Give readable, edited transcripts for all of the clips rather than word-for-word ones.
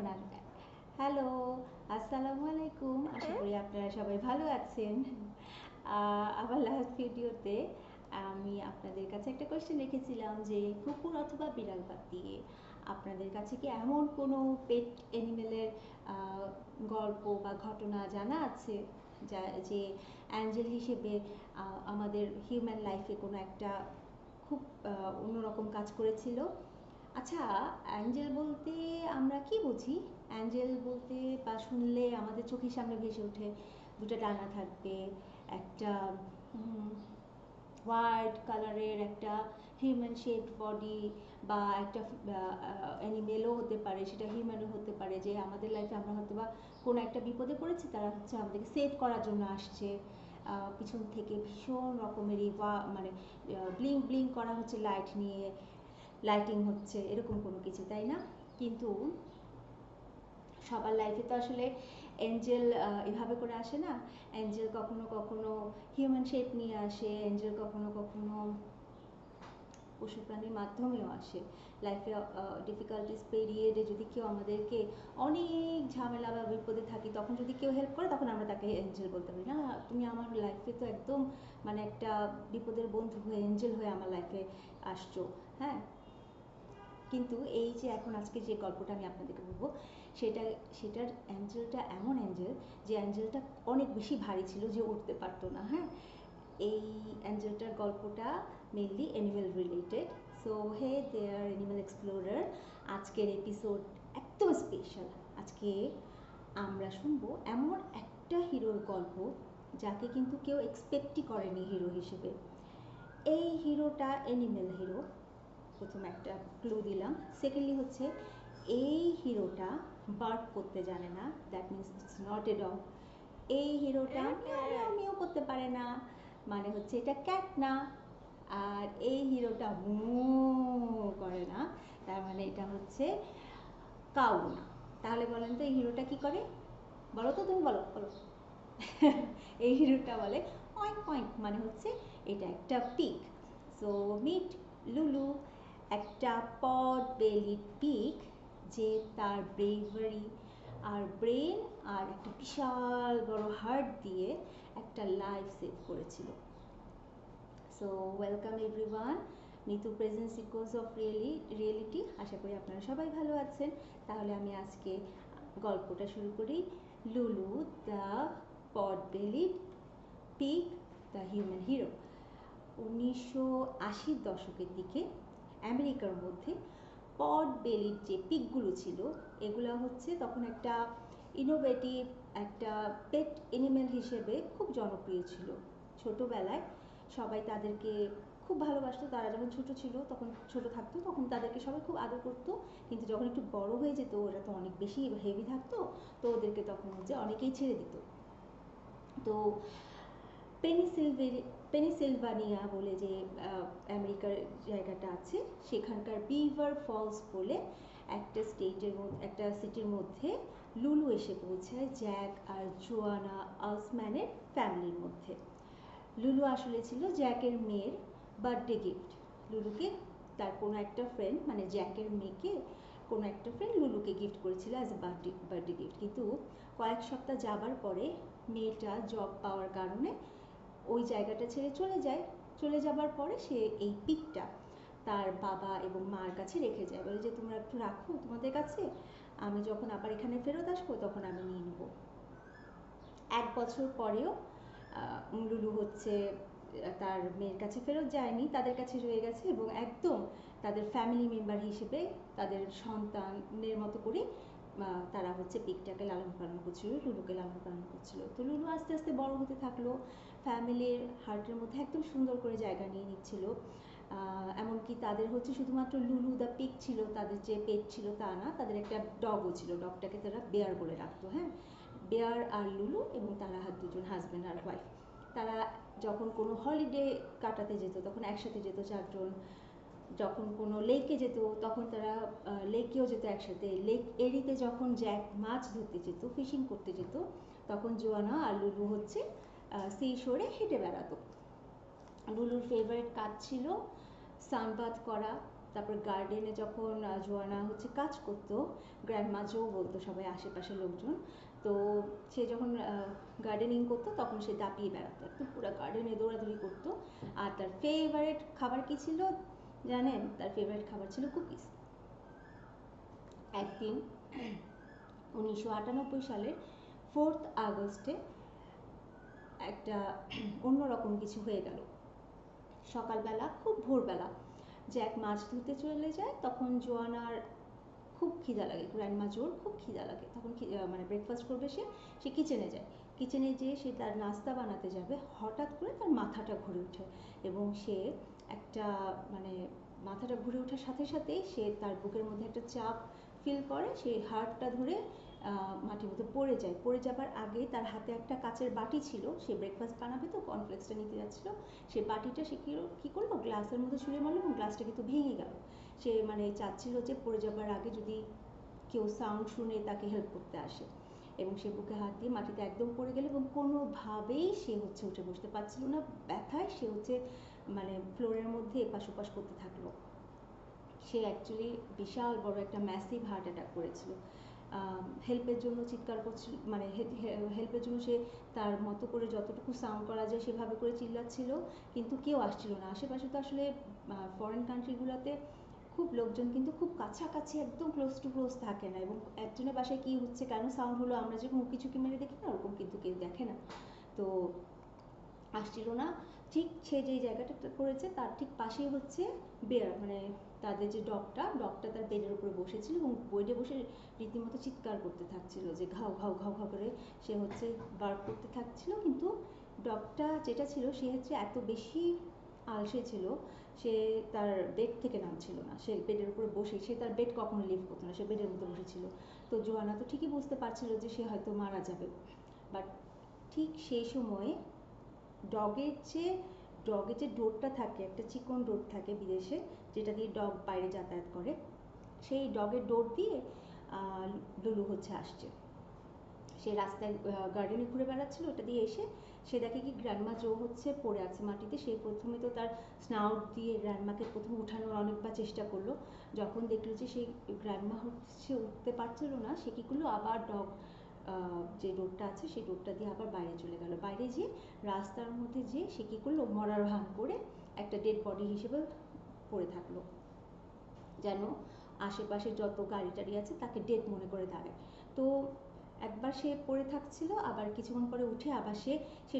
না। হ্যালো, আসসালামু আলাইকুম। আশা করি আপনারা সবাই ভালো আছেন। আমার লাস্ট ভিডিওতে আমি আপনাদের কাছে একটা কোয়েশ্চেন রেখেছিলাম যে কুকুর অথবা বিড়াল বাদ দিয়ে আপনাদের কাছে কি এমন কোনো পেট অ্যানিমেলের গল্প বা ঘটনা জানা আছে যা যে অ্যাঞ্জেল হিসেবে আমাদের হিউম্যান লাইফে কোনো একটা খুব অন্যরকম কাজ করেছিল? আচ্ছা, অ্যাঞ্জেল বলতে আমরা কি বুঝি? অ্যাঞ্জেল বলতে বা শুনলে আমাদের চোখের সামনে ভেসে ওঠে দুটো ডানা থাকবে, একটা হোয়াইট কালারের একটা হিউম্যান শেপড বডি, বা একটা অ্যানিমেলও হতে পারে, সেটা হিউম্যানও হতে পারে, যে আমাদের লাইফে আমরা হয়তো বা কোনো একটা বিপদে পড়েছি, তারা হচ্ছে আমাদেরকে সেভ করার জন্য আসছে পিছন থেকে ভীষণ রকমেরই মানে ব্লিং ব্লিং করা হচ্ছে লাইট নিয়ে, লাইটিং হচ্ছে এরকম কোনো কিছু, তাই না? কিন্তু সবার লাইফে তো আসলে এঞ্জেল এভাবে করে আসে না। এঞ্জেল কখনো কখনো হিউম্যান শেপ নিয়ে আসে, এঞ্জেল কখনো কখনো পশু প্রাণীর মাধ্যমেও আসে। লাইফে ডিফিকাল্টিস পেরিয়ে যদি কেউ আমাদেরকে অনেক ঝামেলা বা বিপদে থাকি, তখন যদি কেউ হেল্প করে, তখন আমরা তাকে এঞ্জেল বলতে পারি। না, তুমি আমার লাইফে তো একদম মানে একটা বিপদের বন্ধু হয়ে, এঞ্জেল হয়ে আমার লাইফে আসছো। হ্যাঁ, কিন্তু এই যে এখন আজকে যে গল্পটা আমি আপনাদেরকে বলবো, সেটার অ্যাঞ্জেলটা এমন অ্যাঞ্জেল, যে অ্যাঞ্জেলটা অনেক বেশি ভারী ছিল, যে উঠতে পারতো না। হ্যাঁ, এই অ্যাঞ্জেলটার গল্পটা mainly animal related. So hey there animal explorer, আজকের এপিসোড একদম স্পেশাল। আজকে আমরা শুনবো এমন একটা হিরোর গল্প যাকে কিন্তু কেউ এক্সপেক্টই করেনি হিরো হিসেবে। এই হিরোটা অ্যানিমেল হিরো, প্রথম একটা ক্লু দিলাম। সেকেন্ডলি হচ্ছে এই হিরোটা বার্ক করতে জানে না, that means it's not a dog. এই হিরোটা মিয়াও মিয়াও মিয়াও করতে পারে না, মানে হচ্ছে এটা ক্যাট না। আর এই হিরোটা মু করে না, তার মানে এটা হচ্ছে কাউ না। তাহলে বলেন তো এই হিরোটা কি করে? বলো তো, তুমি বলো বলো। এই হিরোটা বলে অয়েক অয়েক, মানে হচ্ছে এটা একটা পিগ। সো মিট লুলু, একটা পড বেলিড পিগ, যে তার ব্রেভারি আর ব্রেন আর একটা বিশাল বড় হার্ট দিয়ে একটা লাইফ সেভ করেছিল। So welcome everyone, Nitu presents echoes of reality. আশা করি আপনারা সবাই ভালো আছেন। তাহলে আমি আজকে গল্পটা শুরু করি। Lulu the pot bellied pig, the human hero. 1980-র দশকের দিকে আমেরিকার মধ্যে পড বেলিড যে পিগগুলো ছিল, এগুলো হচ্ছে তখন একটা ইনোভেটিভ একটা পেট অ্যানিমেল হিসেবে খুব জনপ্রিয় ছিল। ছোটোবেলায় সবাই তাদেরকে খুব ভালোবাসতো। তারা যখন ছোটো ছিল, তখন ছোটো থাকতো, তখন তাদেরকে সবাই খুব আদর করতো। কিন্তু যখন একটু বড় হয়ে যেত, ওরা তো অনেক বেশি হেভি থাকতো, তো ওদেরকে তখন হচ্ছে অনেকেই ছেড়ে দিত। তো পেনিসিলভানিয়া বলে যে আমেরিকার জায়গাটা আছে, সেখানকার বিভার ফলস বলে একটা সিটির মধ্যে লুলু এসে পৌঁছায় জ্যাক আর জোয়ানা আলসম্যানের ফ্যামিলির মধ্যে। লুলু আসলে ছিল জ্যাকের মেয়ের বার্থডে গিফট। লুলুকে তার কোনো একটা ফ্রেন্ড, মানে জ্যাকের মেয়েকে কোনো একটা ফ্রেন্ড লুলুকে গিফট করেছিল অ্যাজ এ বার্থডে গিফট। কিন্তু কয়েক সপ্তাহ যাবার পরে মেয়েটা জব পাওয়ার কারণে ওই জায়গাটা ছেড়ে চলে যায়। চলে যাবার পরে সে এই পিগটা তার বাবা এবং মার কাছে রেখে যায়, বলে যে তোমরা একটু রাখো তোমাদের কাছে, আমি যখন আবার এখানে ফেরত আসবো তখন আমি নিয়ে নেবো। 1 বছর পরেও লুলু হচ্ছে তার মেয়ের কাছে ফেরত যায়নি, তাদের কাছে রয়ে গেছে, এবং একদম তাদের ফ্যামিলি মেম্বার হিসেবে তাদের সন্তানের মতো করে তারা হচ্ছে পিগটাকে লালন পালন করছিল, লুলুকে লালন পালন করছিল। তো লুলু আস্তে আস্তে বড় হতে থাকলো, ফ্যামিলির হার্টের মধ্যে একদম সুন্দর করে জায়গা নিয়ে নিচ্ছিল। এমনকি তাদের হচ্ছে শুধুমাত্র লুলু দ্য পিগ ছিল তাদের যে পেট ছিল তা না, তাদের একটা ডগও ছিল। ডগটাকে তারা বেয়ার বলে রাখতো। হ্যাঁ, বেয়ার আর লুলু, এবং তারা দুজন হাজব্যান্ড আর ওয়াইফ। তারা যখন কোনো হলিডে কাটাতে যেত তখন একসাথে যেত চারজন। যখন কোনো লেকে যেত তখন তারা লেকেও যেত একসাথে। লেক এরিতে যখন জ্যাক মাছ ধরতে যেত, ফিশিং করতে যেত, তখন জোয়ানা আর লুলু হচ্ছে সি শোরে হেঁটে বেড়াতো। লুলুর ফেভারিট কাজ ছিল সানবাথ করা, তারপর গার্ডেনে যখন জোয়ানা হচ্ছে কাজ করতো, গ্র্যান্ডমা জো বলতো সবাই আশেপাশের লোকজন। তো সে যখন গার্ডেনিং করতো তখন সে দাপিয়ে বেড়াতো, একদম পুরো গার্ডেনে দৌড়াদৌড়ি করতো। আর তার ফেভারিট খাবার কি ছিল জানেন? তার ফেভারিট খাবার ছিল কুকিজ। একদিন 1998 সালের 4th আগস্টে একটা অন্যরকম কিছু হয়ে গেল। সকালবেলা খুব ভোরবেলা জ্যাক মাছ ধুতে চলে যায়, তখন জোয়ানার খুব খিদা লাগে, গ্র্যান্ডমা জোর খুব খিদা লাগে, তখন মানে ব্রেকফাস্ট করবে সে কিচেনে যায়। কিচেনে যেয়ে সে তার নাস্তা বানাতে যাবে, হঠাৎ করে তার মাথাটা ঘুরে ওঠে এবং সে একটা মানে মাথাটা ঘুরে ওঠার সাথে সাথেই সে তার বুকের মধ্যে একটা চাপ ফিল করে, সে হাড়টা ধরে মাটির মধ্যে পড়ে যায়। পড়ে যাবার আগে তার হাতে একটা কাচের বাটি ছিল, সে ব্রেকফাস্ট বানাবে তো কর্নফ্লেক্সটা নিতে যাচ্ছিল, সে বাটিটা সে কী করলো গ্লাসের মধ্যে ছুঁড়ে মারলো এবং গ্লাসটা কিন্তু ভেঙে গেল। সে মানে চাচ্ছিল যে পড়ে যাবার আগে যদি কেউ সাউন্ড শুনে তাকে হেল্প করতে আসে, এবং সে বুকে হাত দিয়ে মাটিতে একদম পড়ে গেল এবং কোনোভাবেই সে হচ্ছে উঠে বসতে পারছিল না, ব্যথায় সে হচ্ছে মানে ফ্লোরের মধ্যে এপাশ ওপাশ করতে থাকলো। সে অ্যাকচুয়ালি বিশাল বড় একটা ম্যাসিভ হার্ট অ্যাটাক করেছিল। হেল্পের জন্য চিৎকার করছিল, মানে হেল্পের জন্য সে তার মতো করে যতটুকু সাউন্ড করা যায় সেভাবে করে চিল্লাচ্ছিল, কিন্তু কেউ আসছিল না। আশেপাশে তো আসলে ফরেন কান্ট্রিগুলোতে খুব লোকজন কিন্তু খুব কাছাকাছি একদম ক্লোজ টু ক্লোজ থাকে না, এবং একজনের বাসায় কী হচ্ছে কেন সাউন্ড হলো আমরা যেরকম উঁকি চুকি মেরে দেখি না ওরকম কিন্তু কেউ দেখে না। তো আসছিল না। ঠিক সে যেই জায়গাটা করেছে তার ঠিক পাশেই হচ্ছে বেয়ার, মানে তাদের যে ডগটা তার বেডের উপরে বসেছিল এবং বেডে বসে রীতিমতো চিৎকার করতে থাকছিল যে ঘাউ ঘাউ ঘাউ ঘাউ করে সে হচ্ছে বার্ক করতে থাকছিল। কিন্তু ডগটা যেটা ছিল সে হচ্ছে এত বেশি আলসে ছিল, সে তার বেড থেকে নামছিল না, সে বেডের উপরে বসে, সে তার বেড কখনো লিভ করতো না, সে বেডের মধ্যে বসেছিল। তো জোয়ানা তো ঠিকই বুঝতে পারছিল যে সে হয়তো মারা যাবে, বাট ঠিক সেই সময়ে ডগের যে ডোরটা থাকে, একটা চিকন ডোর থাকে বিদেশে যেটা দিয়ে ডগ বাইরে যাতায়াত করে, সেই ডগের ডোর দিয়ে লুলু হচ্ছে আসছে। সে রাস্তায় গার্ডেনে ঘুরে বেড়াচ্ছিল, ওটা দিয়ে এসে সে দেখে কি গ্র্যান্ডমা জো হচ্ছে পড়ে আছে মাটিতে। সে প্রথমে তো তার স্নাউট দিয়ে গ্র্যান্ডমাকে প্রথমে উঠানোর অনেকবার চেষ্টা করলো, যখন দেখলো যে সেই গ্র্যান্ডমা হচ্ছে উঠতে পারছিল না, সে কী করলো আবার ডগ যে ডোরটা আছে সেই ডোরটা দিয়ে আবার বাইরে চলে গেল। বাইরে যেয়ে রাস্তার মধ্যে যেয়ে সে কী করলো মরার ভান করে একটা ডেড বডি হিসেবে পড়ে থাকলো, যেন আশেপাশে যত গাড়ি টাড়ি আছে তাকে ডেড মনে করে দাঁড়ায়। তো একবার সে পড়ে থাকছিল, আবার কিছুক্ষণ পরে উঠে আবার সে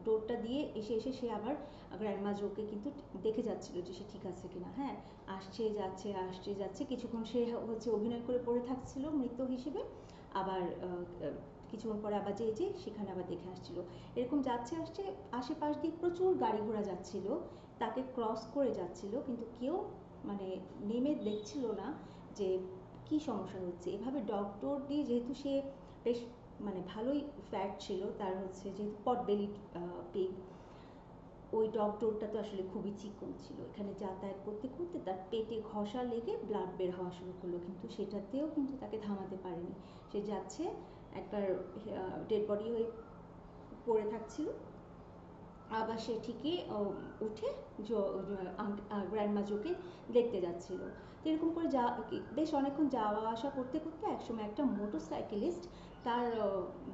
ডোরটা দিয়ে এসে সে আবার গ্র্যান্ডমা জোকে কিন্তু দেখে যাচ্ছিল যে সে ঠিক আছে কিনা। হ্যাঁ, আসছে যাচ্ছে, কিছুক্ষণ সে হচ্ছে অভিনয় করে পড়ে থাকছিল মৃত হিসেবে, আবার কিছুক্ষণ পরে আবার যে সেখানে আবার দেখে আসছিল। এরকম যাচ্ছে আসছে, আশেপাশ দিয়ে প্রচুর গাড়ি ঘোড়া যাচ্ছিল, তাকে ক্রস করে যাচ্ছিল, কিন্তু কেউ মানে নেমে দেখছিল না যে কি সমস্যা হচ্ছে। এভাবে ডগ দিয়ে যেহেতু সে বেশ মানে ভালোই ফ্যাট ছিল, তার হচ্ছে যেহেতু পট বেলি পিগ, ওই ডগটা তো আসলে খুবই চিকন ছিল, এখানে যাতায়াত করতে করতে তার পেটে ঘষা লেগে ব্লাড বের হওয়া শুরু করলো, কিন্তু সেটাতেও কিন্তু তাকে থামাতে পারেনি। সে যাচ্ছে, একবার ডেড বডি হয়ে পড়ে থাকছিল, আবার সে ঠিকই উঠে গ্র্যান্ডমা জোকে দেখতে যাচ্ছিল। তো এরকম করে বেশ অনেকক্ষণ যাওয়া আসা করতে করতে একসময় একটা মোটরসাইকেলিস্ট তার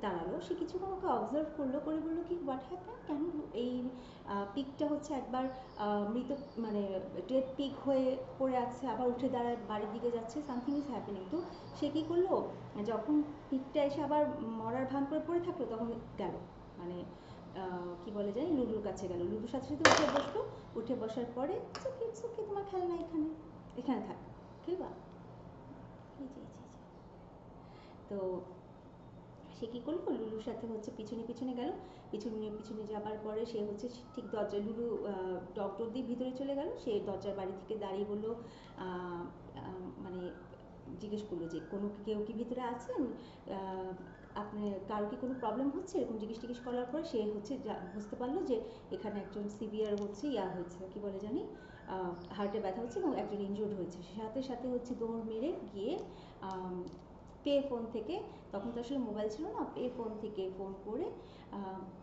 দাঁড়ালো। সে কিছুক্ষণ ওকে অবজার্ভ করলো, করে বললো কি হোয়াট হ্যাপেন, কেন এই পিগটা হচ্ছে একবার মৃত মানে ডেড পিগ হয়ে পড়ে আছে, আবার উঠে দাঁড়ায় বাড়ির দিকে যাচ্ছে, সামথিং ইজ হ্যাপেনিং। তো সে কী করলো, যখন পিগটা এসে আবার মরার ভান করে পড়ে থাকলো তখন গেল মানে কি বলে জানি লুলুর কাছে গেল, লুলুর সাথে সাথে উঠে বসলো। উঠে বসার পরে ইটস ওকে তোমার খেলনা এখানে থাক, খেলবা, তো সে কী করলো লুলুর সাথে হচ্ছে পিছনে গেল। পিছনে যাবার পরে সে হচ্ছে ঠিক দরজায় লুলু ডগ দিয়ে ভিতরে চলে গেল। সে দরজার বাড়ি থেকে দাঁড়িয়ে বললো মানে জিজ্ঞেস করলো যে কেউ কি ভিতরে আছেন, আপনি কারো কি কোনো প্রবলেম হচ্ছে, এরকম জিজ্ঞেস করার পর সে হচ্ছে বুঝতে পারলো যে এখানে একজন সিভিয়ার হচ্ছে হয়েছে, কি বলে জানি হার্টে ব্যথা হচ্ছে এবং একজন ইনজুর্ড হয়েছে। সাথে সাথে হচ্ছে দৌড় মেরে গিয়ে পে ফোন থেকে, তখন তো আসলে মোবাইল ছিল না, পে ফোন থেকে ফোন করে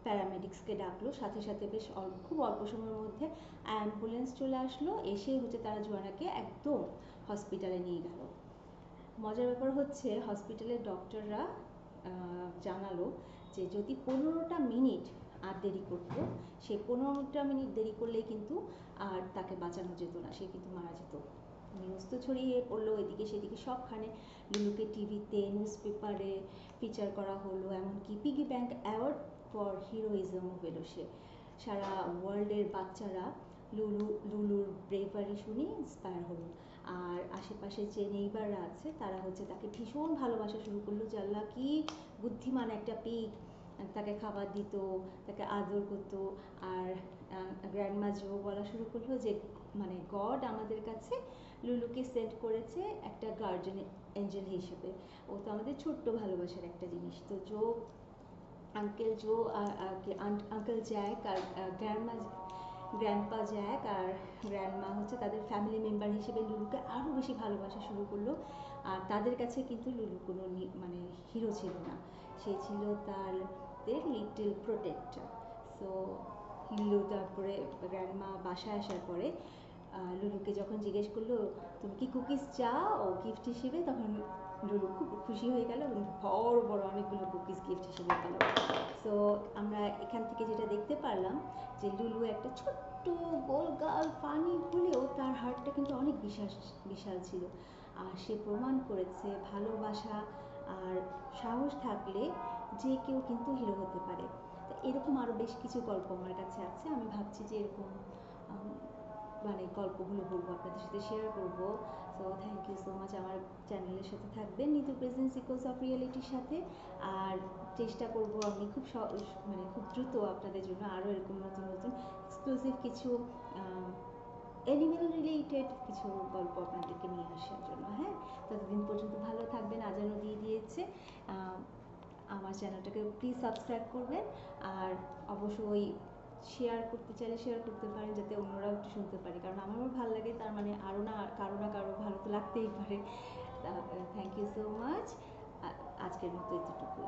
প্যারামেডিক্সকে ডাকলো, সাথে সাথে বেশ খুব অল্প সময়ের মধ্যে অ্যাম্বুলেন্স চলে আসলো, এসে হচ্ছে তারা জোয়ানাকে একদম হসপিটালে নিয়ে গেল। মজার ব্যাপার হচ্ছে হসপিটালের ডক্টররা জানালো যে যদি 15টা মিনিট আর দেরি করতো, সে 15টা মিনিট দেরি করলেই কিন্তু আর তাকে বাঁচানো যেত না, সে কিন্তু মারা যেত। নিউজ তো ছড়িয়ে পড়লো এদিকে সেদিকে সবখানে, লুলুকে টিভিতে নিউজ পেপারে ফিচার করা হলো, এমনকি পিগি ব্যাংক অ্যাওয়ার্ড ফর হিরোইজমও পেল সে। সারা ওয়ার্ল্ডের বাচ্চারা লুলুর ব্রেভারি শুনে ইন্সপায়ার হলো। আর আশেপাশে যে নেইবাররা আছে তারা হচ্ছে তাকে ভীষণ ভালোবাসা শুরু করলো, যে আল্লাহ কি বুদ্ধিমান একটা পিগ, তাকে খাবার দিত, তাকে আদর করতো। আর গ্র্যান্ডমা জো বলা শুরু করলো যে মানে গড আমাদের কাছে লুলুকে সেন্ড করেছে একটা গার্জিয়ান এঞ্জেল হিসেবে, ও তো আমাদের ছোট্ট ভালোবাসার একটা জিনিস। তো জো, আঙ্কেল জো আর আঙ্কেল জ্যাক আর গ্র্যান্ডপা জ্যাক আর গ্র্যান্ডমা হচ্ছে তাদের ফ্যামিলি মেম্বার হিসেবে লুলুকে আরও বেশি ভালোবাসা শুরু করলো। আর তাদের কাছে কিন্তু লুলু কোনো মানে হিরো ছিল না, সে ছিল তাদের লিটল প্রোটেক্টর। সো লুলু তারপরে গ্র্যান্ডমা বাসায় আসার পরে লুলুকে যখন জিজ্ঞেস করলো তুমি কি কুকিজ চাও গিফট হিসেবে, তখন লুলু খুব খুশি হয়ে গেল এবং বড় বড় অনেকগুলো কুকিজ গিফট হিসেবে পেল। সো আমরা এখান থেকে যেটা দেখতে পারলাম যে লুলু একটা ছোট্ট গোলগাল ফানি হলেও তার হার্টটা কিন্তু অনেক বিশাল ছিল। আর সে প্রমাণ করেছে ভালোবাসা আর সাহস থাকলে যে কেউ কিন্তু হিরো হতে পারে। তো এরকম আরও বেশ কিছু গল্প আমার কাছে আছে, আমি ভাবছি যে এরকম মানে গল্পগুলো বলবো, আপনাদের সাথে শেয়ার করবো। So thank you so much, আমার চ্যানেলের সাথে থাকবেন নিতু প্রেজেন্স ইকুয়ালস অফ রিয়েলিটির সাথে। আর চেষ্টা করব আমি মানে খুব দ্রুত আপনাদের জন্য আরও এরকম নতুন নতুন এক্সক্লুসিভ কিছু অ্যানিমেল রিলেটেড কিছু গল্প আপনাদেরকে নিয়ে আসার জন্য। হ্যাঁ, ততদিন পর্যন্ত ভালো থাকবেন, আজানও দিয়ে দিয়েছে। আমার চ্যানেলটাকে প্লিজ সাবস্ক্রাইব করবেন, আর অবশ্যই শেয়ার করতে চাইলে শেয়ার করতে পারেন যাতে অন্যরাও একটু শুনতে পারে, কারণ আমারও ভালো লাগে, তার মানে আরও না কারো ভালো তো লাগতেই পারে। থ্যাংক ইউ সো মাচ, আজকের মতো এতটুকুই।